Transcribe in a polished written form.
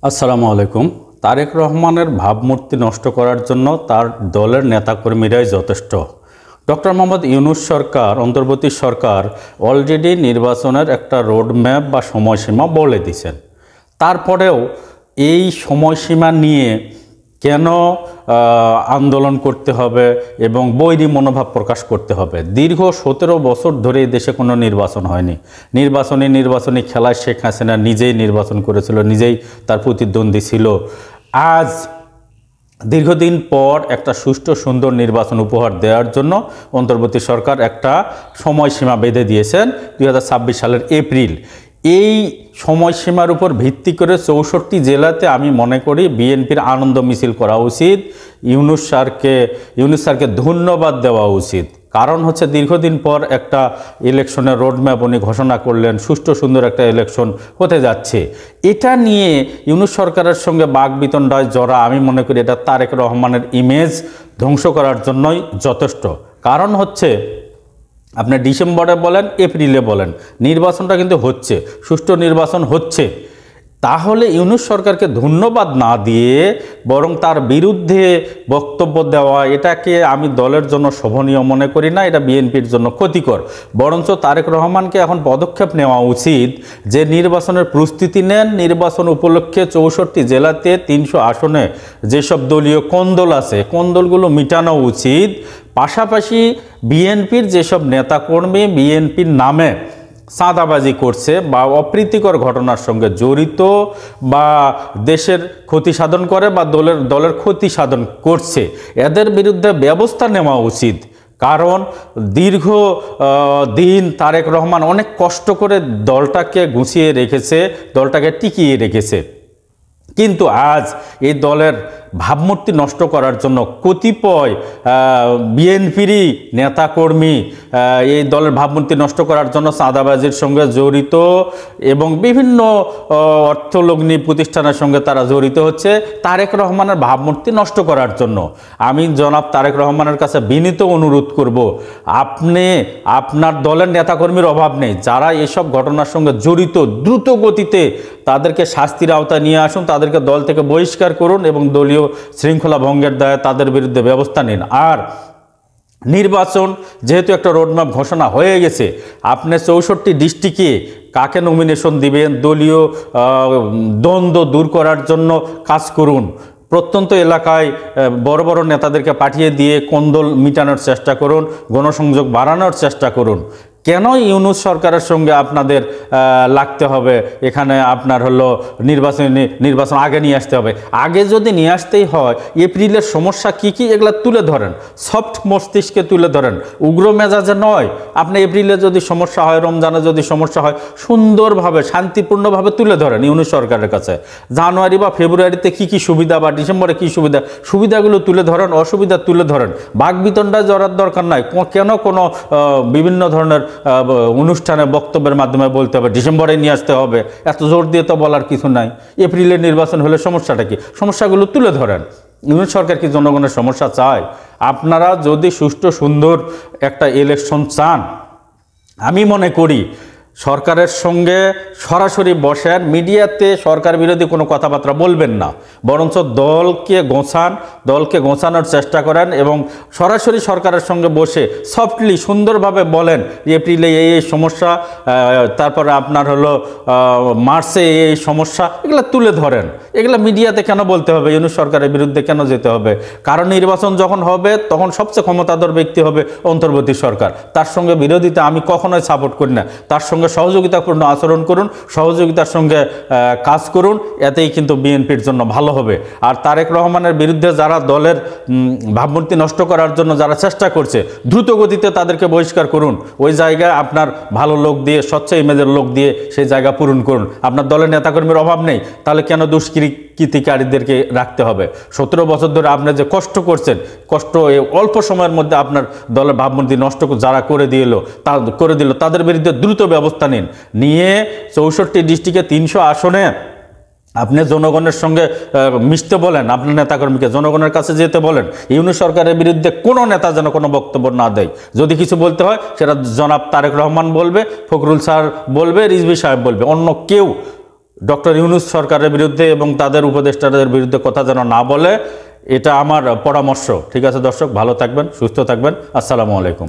আসসালামু আলাইকুম। তারেক রহমানের ভাবমূর্তি নষ্ট করার জন্য তার দলের নেতাকর্মীরাই যথেষ্ট। ডক্টর মোহাম্মদ ইউনূস সরকার, অন্তর্বর্তী সরকার অলরেডি নির্বাচনের একটা রোডম্যাপ বা সময়সীমা বলে দিয়েছেন। তারপরেও এই সময়সীমা নিয়ে কেন আন্দোলন করতে হবে এবং বৈরী মনোভাব প্রকাশ করতে হবে? দীর্ঘ 17 বছর ধরে এই দেশে কোনো নির্বাচন হয়নি। নির্বাচনী খেলায় শেখ হাসিনা নিজেই নির্বাচন করেছিল, নিজেই তার প্রতিদ্বন্দ্বী ছিল। আজ দীর্ঘদিন পর একটা সুষ্ঠু সুন্দর নির্বাচন উপহার দেওয়ার জন্য অন্তর্বর্তী সরকার একটা সময়সীমা বেঁধে দিয়েছেন 2026 সালের এপ্রিল। এই সময়সীমার উপর ভিত্তি করে 64 জেলাতে আমি মনে করি বিএনপির আনন্দ মিছিল করা উচিত। ইউনূস স্যারকে ধন্যবাদ দেওয়া উচিত। কারণ হচ্ছে দীর্ঘদিন পর একটা ইলেকশনের রোডম্যাপ উনি ঘোষণা করলেন, সুষ্ঠু সুন্দর একটা ইলেকশন হতে যাচ্ছে। এটা নিয়ে ইউনূস সরকারের সঙ্গে বাকবিতণ্ডায় জড়া, আমি মনে করি এটা তারেক রহমানের ইমেজ ধ্বংস করার জন্যই যথেষ্ট। কারণ হচ্ছে আপনি ডিসেম্বরে বলেন, এপ্রিলে বলেন, নির্বাচনটা কিন্তু হচ্ছে, সুষ্ঠু নির্বাচন হচ্ছে। তাহলে ইউনূস সরকারকে ধন্যবাদ না দিয়ে বরং তার বিরুদ্ধে বক্তব্য দেওয়া, এটাকে আমি দলের জন্য শোভনীয় মনে করি না, এটা বিএনপির জন্য ক্ষতিকর। বরঞ্চ তারেক রহমানকে এখন পদক্ষেপ নেওয়া উচিত যে নির্বাচনের প্রস্তুতি নেন। নির্বাচন উপলক্ষে 64 জেলাতে 300 আসনে যেসব দলীয় কোন্দল আছে, কোন্দলগুলো মিটানো উচিত। পাশাপাশি বিএনপির যেসব নেতাকর্মী বিএনপির নামে চাঁদাবাজি করছে বা অপ্রীতিকর ঘটনার সঙ্গে জড়িত বা দেশের ক্ষতি সাধন করে বা দলের ক্ষতি সাধন করছে, এদের বিরুদ্ধে ব্যবস্থা নেওয়া উচিত। কারণ দীর্ঘ দিন তারেক রহমান অনেক কষ্ট করে দলটাকে গুছিয়ে রেখেছে, দলটাকে টিকিয়ে রেখেছে। কিন্তু আজ এই দলের ভাবমূর্তি নষ্ট করার জন্য কতিপয় বিএনপিরই নেতাকর্মী এই দলের ভাবমূর্তি নষ্ট করার জন্য চাঁদাবাজির সঙ্গে জড়িত এবং বিভিন্ন অর্থলগ্নি প্রতিষ্ঠানের সঙ্গে তারা জড়িত হচ্ছে তারেক রহমানের ভাবমূর্তি নষ্ট করার জন্য। আমি জনাব তারেক রহমানের কাছে বিনীত অনুরোধ করব, আপনি আপনার দলের নেতাকর্মীর অভাব নেই, যারা এসব ঘটনার সঙ্গে জড়িত দ্রুত গতিতে তাদেরকে শাস্তির আওতায় নিয়ে আসুন, তাদেরকে দল থেকে বহিষ্কার করুন এবং দলীয় শৃঙ্খলা ভঙ্গের দায়ে তাদের বিরুদ্ধে ব্যবস্থা নিন। আর নির্বাচন যেহেতু একটা রোডম্যাপ ঘোষণা হয়ে গেছে, আপনি 64 ডিস্ট্রিক্টে কাকে নমিনেশন দিবেন, দলীয় দ্বন্দ্ব দূর করার জন্য কাজ করুন। প্রত্যন্ত এলাকায় বড় বড় নেতাদেরকে পাঠিয়ে দিয়ে কোন্দল মিটানোর চেষ্টা করুন, গণসংযোগ বাড়ানোর চেষ্টা করুন। কেন ইউনূস সরকারের সঙ্গে আপনাদের লাগতে হবে? এখানে আপনার হলো নির্বাচন আগে নিয়ে আসতে হবে। আগে যদি নিয়ে আসতেই হয়, এপ্রিলের সমস্যা কি কি এগুলা তুলে ধরেন, সফট মস্তিষ্কে তুলে ধরেন, উগ্র মেজাজে নয়। আপনি এপ্রিলে যদি সমস্যা হয়, রমজানে যদি সমস্যা হয়, সুন্দরভাবে শান্তিপূর্ণভাবে তুলে ধরেন ইউনূস সরকারের কাছে। জানুয়ারি বা ফেব্রুয়ারিতে কি কি সুবিধা বা ডিসেম্বরে কি সুবিধাগুলো তুলে ধরেন, অসুবিধা তুলে ধরেন। বাকবিতণ্ডায় জড়ার দরকার নাই। কেন কোনো বিভিন্ন ধরনের অনুষ্ঠানে বক্তব্যের মাধ্যমে বলতে হবে ডিসেম্বরে নিয়ে আসতে হবে, এত জোর দিয়ে তো বলার কিছু নাই। এপ্রিলে নির্বাচন হলে সমস্যাটা কি? সমস্যাগুলো তুলে ধরেন। ইউনূস সরকার কি জনগণের সমস্যা চায়? আপনারা যদি সুষ্ঠু সুন্দর একটা ইলেকশন চান, আমি মনে করি সরকারের সঙ্গে সরাসরি বসেন, মিডিয়াতে সরকার বিরোধী কোনো কথাবার্তা বলবেন না, বরঞ্চ দলকে গোছানোর চেষ্টা করেন এবং সরাসরি সরকারের সঙ্গে বসে সফটলি সুন্দরভাবে বলেন এপ্রিলে এই সমস্যা, তারপরে আপনার হলো মার্চে এই সমস্যা, এগুলো তুলে ধরেন। এগুলো মিডিয়াতে কেন বলতে হবে? ইউনূস সরকারের বিরুদ্ধে কেন যেতে হবে? কারণ নির্বাচন যখন হবে তখন সবচেয়ে ক্ষমতাধর ব্যক্তি হবে অন্তর্বর্তী সরকার। তার সঙ্গে বিরোধিতা আমি কখনোই সাপোর্ট করি না। তার সঙ্গে সহযোগিতাপূর্ণ আচরণ করুন, সহযোগিতার সঙ্গে কাজ করুন, এতেই কিন্তু বিএনপির জন্য ভালো হবে। আর তারেক রহমানের বিরুদ্ধে যারা দলের ভাবমূর্তি নষ্ট করার জন্য যারা চেষ্টা করছে, দ্রুত গতিতে তাদেরকে বহিষ্কার করুন। ওই জায়গায় আপনার ভালো লোক দিয়ে, স্বচ্ছ ইমেজের লোক দিয়ে সেই জায়গা পূরণ করুন। আপনার দলের নেতাকর্মীর অভাব নেই, তাহলে কেন দুষ্কৃতিকারীদেরকে রাখতে হবে? 17 বছর ধরে আপনি যে কষ্ট করছেন, কষ্ট এই অল্প সময়ের মধ্যে আপনার দলের ভাবমূর্তি নষ্ট যারা করে দিল তাদের বিরুদ্ধে দ্রুত ব্যবস্থা নিয়ে 64 ডিস্ট্রিক্টে 300 আসনে আপনি জনগণের সঙ্গে মিশতে বলেন, আপনার নেতাকর্মীকে জনগণের কাছে যেতে বলেন। ইউনূস সরকারের বিরুদ্ধে কোনো নেতা যেন কোনো বক্তব্য না দেয়। যদি কিছু বলতে হয় সেটা জনাব তারেক রহমান বলবে, ফখরুল স্যার বলবে, রিজভী সাহেব বলবে, অন্য কেউ ডক্টর ইউনূস সরকারের বিরুদ্ধে এবং তাদের উপদেষ্টাদের বিরুদ্ধে কথা যেন না বলে, এটা আমার পরামর্শ। ঠিক আছে দর্শক, ভালো থাকবেন, সুস্থ থাকবেন। আসসালামু আলাইকুম।